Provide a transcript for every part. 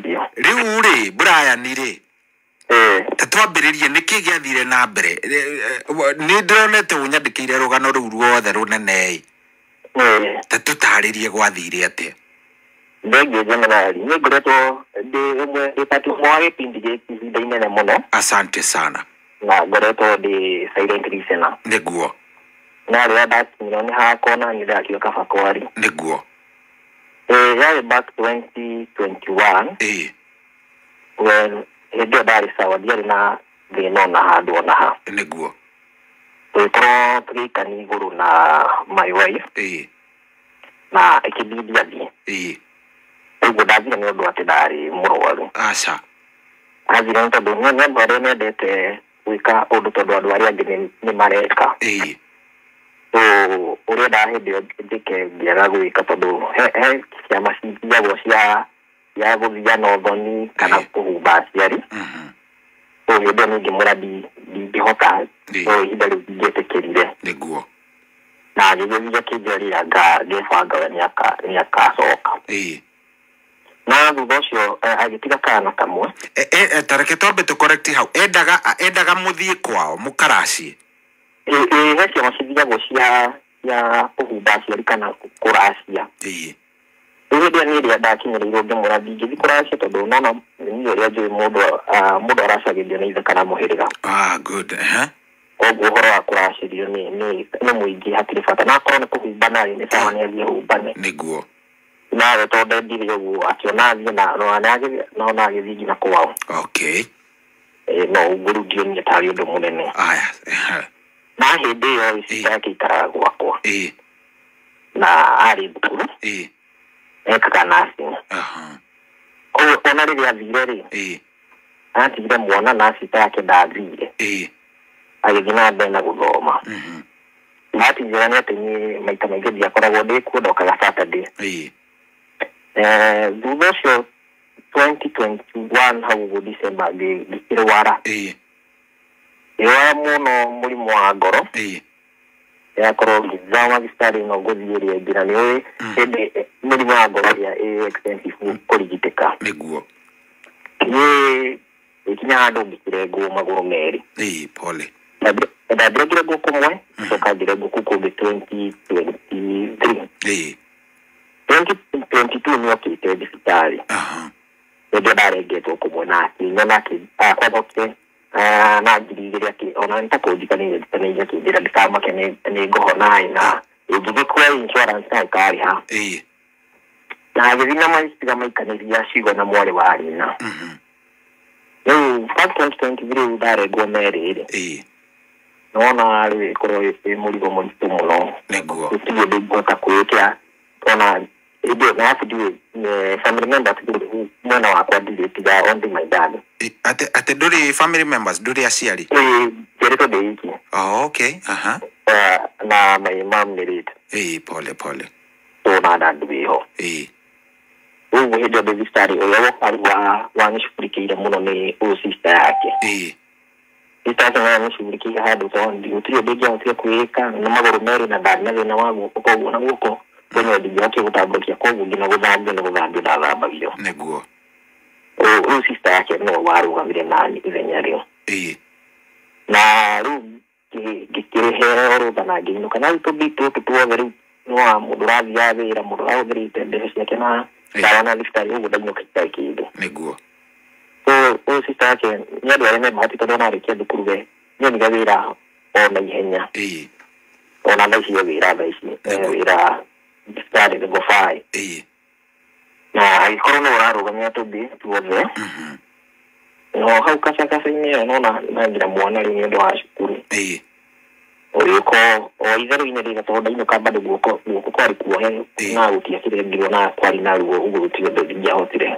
Riu ri Brian ri tatwambiririe niki giathire na mbere ni ndronete unyandikire rugano ru ruothe runene tatutaririe gwathire atia ndege generali ni ngoretwo ndi tatu mwa kipindi giki inene muno. Asante sana na ngoretwo ndi silent listener niguo na ria ndakinyira ni hakona ni ndakio kaba kwari niguo yari back 2021 when hĩndĩ ndari sawa ndiarĩ na thĩna na handũ ona ha niguo tũgĩkorwo tũgĩikania igũrũ na my wife na ĩkĩbidi athiĩ ũguo ndathire nĩ ũndũ atĩ ndarĩ mũrwaru aca athire nĩ tondũ nĩ andũ arĩa mendete gwĩka ũndũ tondũ andũ arĩa angĩ nĩ mareka ũrĩa ndahĩndĩ ĩyo ndĩke ngĩaga gwĩka tondũ he ciama cithiagwo cia gũthiana ũthoni kana kũhumba aciari hĩndĩ ĩyo ningĩ mũra ndingĩhota ihinda rĩu ndingĩtĩkĩrire nĩguo na gĩgĩthiĩ kĩnjĩrĩra ngĩbanga we nĩ akacoka na thutha ũcio agĩtiga kana kamwe tareke twambe tũcorrect hau endaga mũthiĩ kwao mũkaracie he ciama cithiagwo cia kũhumba aciari kana kũracia rĩu hĩndĩ ĩyo nĩ ĩrĩa ndakinyĩrĩirwo ngĩmũra ndingĩthiĩ kũracia tondũ nona nĩ ũrĩa njũĩ mũndũ aracagĩrio nĩ ithe kana mũhĩrĩga good koguo ũhoro wa kũracĩrio nĩ mũingĩ hatirĩ bata na akorwo nĩ kũhumbana nĩ sawa nĩ athiĩ humbane nĩguo nawe tondũ ndire ũguo akĩona athiĩ na agĩthiĩ nginya kwao no ũguo rĩu ndionire tarĩ ũndũ mũnene na hĩndĩ ĩyo cica yake ikaraga gwakwa na arĩ thukuru ekaga nursing koguo ona rĩrĩa athire-rĩ atigire mwana na cica yake ndathire agĩthiĩ na mbere na gũthoma ndatigĩra atĩ niĩ maita maingĩ ndiakoragwo ndĩ kuo ndokaga Saturday thutha ũcio 2021 hau ũguo December ngĩkĩrwara mũno mũrimũ wa ngoro yakorwo ngĩthama thibitarĩ ĩno ngũthiĩ ĩrĩa ĩngĩ na nĩũĩ hĩndĩ mũrimũ wa ngoro ĩrĩa ĩ expensive kũrigitĩka nĩguo gĩkinya handũ ngĩkĩrengwo magũrũ merĩ pole ndambire ngĩrengwo kũmwe coka ngĩrengwo kũu kũngĩ 2023 2022 nĩ okĩte thibitarĩ hĩndĩ ndarengetwo kũmwe na akĩnyona akwathokire na ngiri igĩrĩ ona nĩtakũnjikanĩire akĩnjĩra ndikamake nĩ ngũhona na ingĩgĩkua insurance na ĩkarĩha na agĩthiĩ na maitiga maikanĩria cigo na mwarĩ wa nyina rĩu 2023 ndarengwo merĩ nona rĩu ĩkorwo ĩ mũrigo mũritũ mũno gũtirĩ ũndũ ingĩhota kwĩĩkĩra ona hĩndĩ ĩyo nabidi family members mwena wakwa ndirĩ tiga only my dad atĩ ndũrĩ family members ndũrĩ aciari njeretwo ndĩ iki na my mom nĩ late pole so na dad wĩho ũguo hĩndĩ ĩyo ndĩ thibitarĩ ũrĩa wokarĩ wanĩcugurĩkĩire mũno nĩ ũyũ sister yake itacana nĩcugurĩkĩire handũ tondũ gũtirĩ ũndũ ingĩahotire kwĩĩka na magũrũ merĩ na ndarĩ na thĩna wa guoko koguo na guoko kwenye ndingĩhotire gũtambũrũkia koguo nginya gũthambio ndathambagio nĩguo ũyũ sister yake no warũgamire nani ithenya rĩu na rĩu ngĩkĩrĩhe rũtha na ngĩinũka na rĩu tũtũ tuothe rĩu nĩwa mũndũ ũrathiaga wĩra mũndũ ũrahũthĩrĩte mbeca ciake na ndawa na thibitarĩ ũguo ndainũka itarĩ kĩndũ nĩguo ũyũ sister yake nĩ andũ arĩa me bahati tondũ onarĩkia thukuru we nĩoniga wĩra ona ihenya ona thaa ici wĩra thaa ici wĩra thibitarĩ nĩ gũbaĩ na agĩkorwo no ũrarũgamia tũmbĩ tuothe no hau kaca-inĩ ĩyo nona nangira mwana rĩu nĩ ũndũ wa cukuru ũrĩũko o itherũ-inĩ rĩga tondũ ndainũka bado guoko kwarĩ kuohe na gũtiakĩrengirwo na kwarĩ na ruo ũguo gũtirĩ ũndũ ndingĩahotire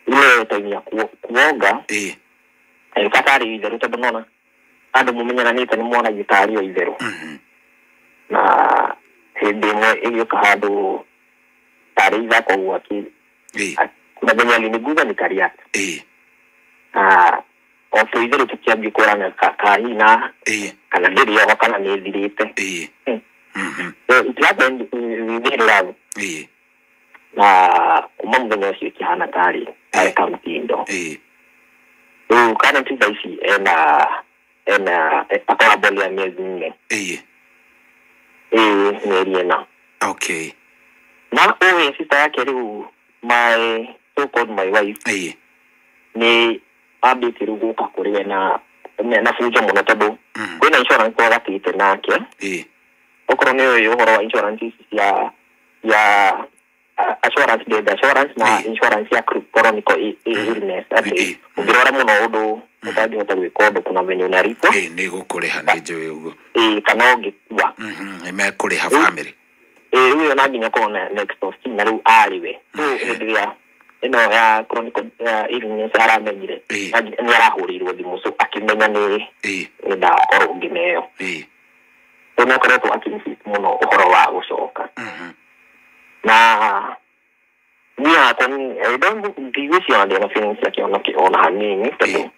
ile time ya kuoga katarĩ itherũ tondũ nona andũ mũmenyananĩte nĩ mwana gĩtarĩ o itherũ na hĩndĩ ĩmwe ĩgĩũka handũ tarĩ ithako ũguo nathenya aliniguza nikariaka otu itherũ tũkĩambia kũrana kahina kana ndĩrĩ oho kana nĩ thirĩte it happened we made love na kuma mũthenya ũcio kĩhana tarĩ areka mtindo rĩu kana titha ici ena akarambolia miezi 4 mĩeri ĩna. Okay. Na sister yake rĩu my so called my wife ni ambĩte rĩu gũka kũrĩ we na fujo mũno tondũ kwĩna insurance wagatĩte nake okorwo nĩ ũyũ ũhoro wa insurance ya assurance death assurance na insurance ya chronic illness ati ngirora muno undu utangihota gwika undu kuna venye unaripo ni gukuriha ni njui uguo kana ungikua imekuriha family riu na nginya kona next of kin na riu ariwe ndia ino ya chronic illness aramenyire ni arahurirwo thimu so akimenya ni nda orungineyo ona koretwo akimfit muno uhoro wa gucoka na niya koni I don't division on the feelings like on hanini tatu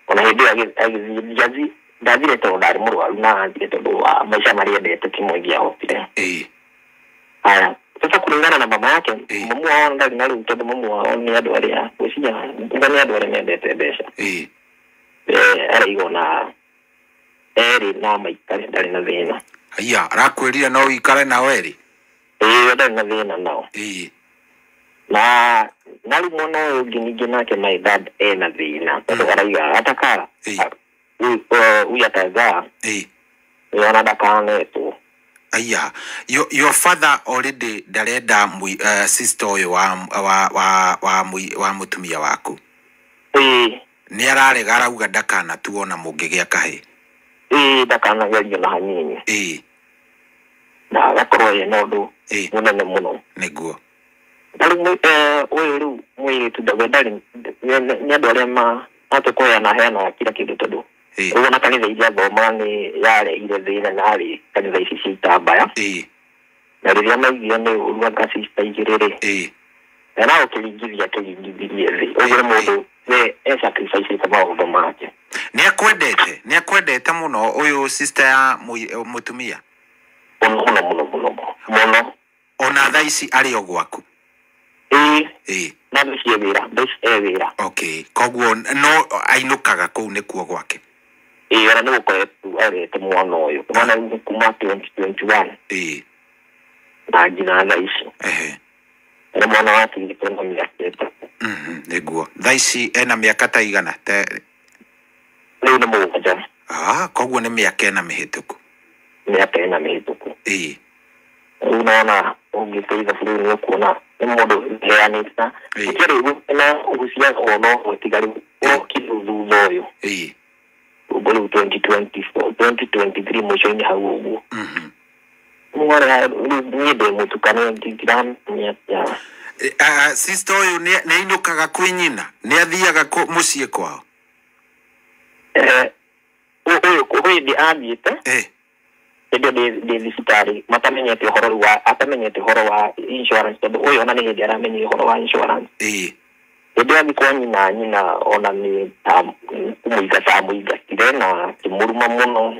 ona hidi agizi davile to ndari murwaru na ndite ndo wa maisha maria ndete kimwengia hospitali haya sasa kulingana na mama yake mumu wao ndari nali utodo mumu wao ni adu aria kusia ndani adu aria ndete besha ara igona eri na maikare ndari na thina aya arakwirira no ikare na weri ndari na thina nao na nali mwana uginige nake my dad na thina tondũ araiga ataka uyataga yona dakanetu. Aya your father already dareda sister oyo wa mutumia waku ni ararega arauga dakana tuona mungigea kahe dakana gerio na hanini na gakorwo ye nondu munene muno niguo ndari uyu mwi tudawe ndari ni andu aria atukoya na hena kila kindu tondu ubona kanitha iria thoma ni yare ile thina nari kanitha ici citambaya na riria maigire ni uruga sister igiriri na ukilingithia kigingithirie thi uyu mundu we sacrifice kama maundu make ni akwendete muno uyu sister ya mutumia muno ona thaici ari ogwaku na wira okay koguo no ainukaga kuu ni kuo gwake ara no koetu arete mwana uyu mwana kuma 2021 na jina thaici na mwana wake ndikona miaka niguo thaici ena miaka ta igana riu ni muganja koguo ni miaka ena mihituku unaona ungefanya fulani ni kuona ni mundu heanita kero na uhusiano ono utigari kidu zoyo ubole 2023 mwishoni hau ugu mwana ni de mutukana ndiran ya sister oyo ne inukaga kwi nyina ne athiaga mucie kwao oyo di abite ndio de visitari matamenyete horo wa insurance tondu uyu ona ni hindi aramenye horo wa insurance ndio abikwa nyina ona ni kumuiga muiga na kimuruma muno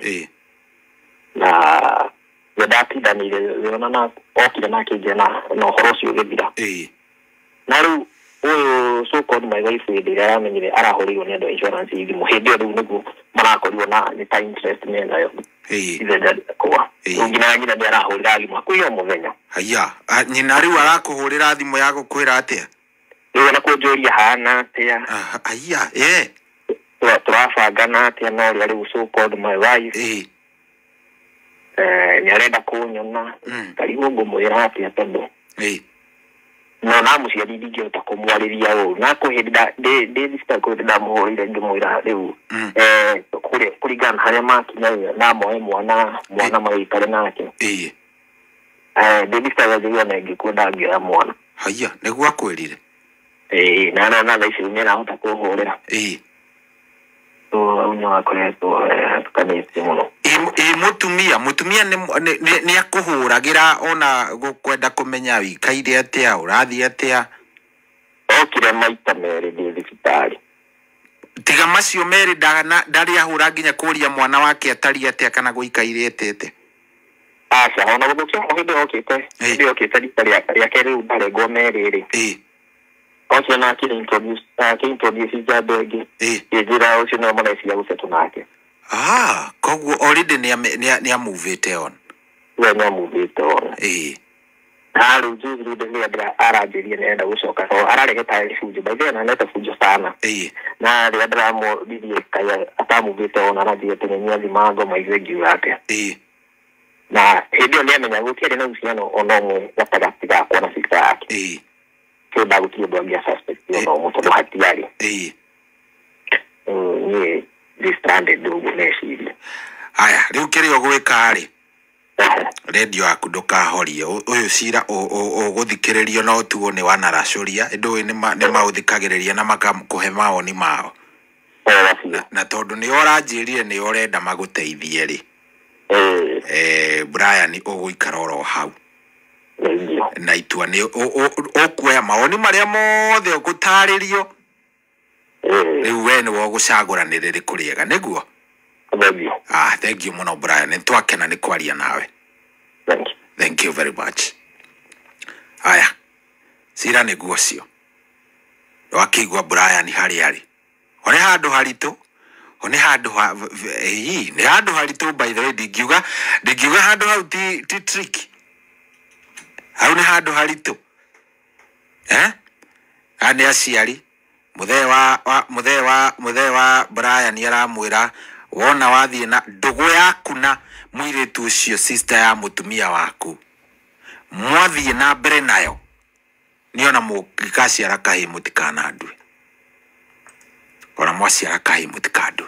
na ndatithanire ona na okire na kijana no horo cio githira na riu uyu so called my wife ndio aramenye arahorirwo ni andu insurance ithi muhindi riu niguo marakorirwo na ni time interest nayo ithenda kwa ngina ndio arahurira thimu akuyo muthenya aya nyina riu arakuhurira thimu ya gukwira atia na kunjuria hana atia aya turabangana atia no riu so called my wife ni arenda kunyona karibu ngumwira atia tondu no na muciari ndingihota kumwariria uu na kuhinda ndithita kuhinda muhurire ngimwira riu kuringana haria makinya na moe mwana maikare nake ndithita gathiriona ngikunda ngioya mwana haya niguo akwirire na thaici nirahota kuhurira no akoretwo tukanite muno mutumia ni akuhuragira ona gukwenda kumenya wikaire atia urathi atia okire maita meri ndi thibitari tiga macio meri ndari ahura nginya kuria mwana wake atari atia kana guikaire etete Acha ona guthukia muhindo okite ndio okite rĩa kerĩ ndarengwo merĩrĩ ocio na introduce Jabegi njĩra ũcio no mũreciria gũcetwo nake koguo already nĩ amuvĩte on nĩ amuvĩte on rĩu Jubilee nĩ aranjĩria nenda gũcoka so araregeta fujo by then anete fujo sana na rĩrĩa ndĩramũririe kaĩ atamuvĩte on arathiĩ tũnyenya thimango maigue ngiuga atĩa na hĩndĩ ĩyo nĩamenya gũtiarĩ na uhusiano ona ũmwe gatagatĩ gakwa na sister yake so ndagũtirĩ ũndũ angĩa suspect ona ũmwe tondũ hatiarĩ niĩ distranded ũguo meciria haya rĩu kĩrĩa ũgwĩka-rĩ radio yaku ndũkahorie ũyũ cira ũgũthikĩrĩrio no tuo nĩ wanaracoria ndũĩ nĩ maũthikagĩrĩria na makakũhe mawoni mao na tondũ nĩ ũranjĩrire nĩ ũrenda magũteithie-rĩ Brian ũgũikara oro hau na itua nĩ ũkuoya mawoni marĩa mothe ũgũtarĩrio rĩu we nĩwe ũgũcagũranĩra rĩrĩkũ rĩega nĩguo thank you mũno Brian nĩ twakena nĩ kwaria nawe thank you very much haya cira nĩguo ũcio wakĩigua Brian harĩa arĩ one handũ haritũ one handũ nĩ handũ haritũ by the way ndingiuga handũ hau ti trick hau nĩ handũ haritũ nĩ aciari mũthee wa Brian aramwĩra wona wathiĩ na ndũgũ yaku na mũirĩtu ũcio sister ya mũtumia waku mwathiĩ na mbere nayo niona mũngĩkaciara kahĩ mũtikanandue ona mwaciara kahĩ mũtikandue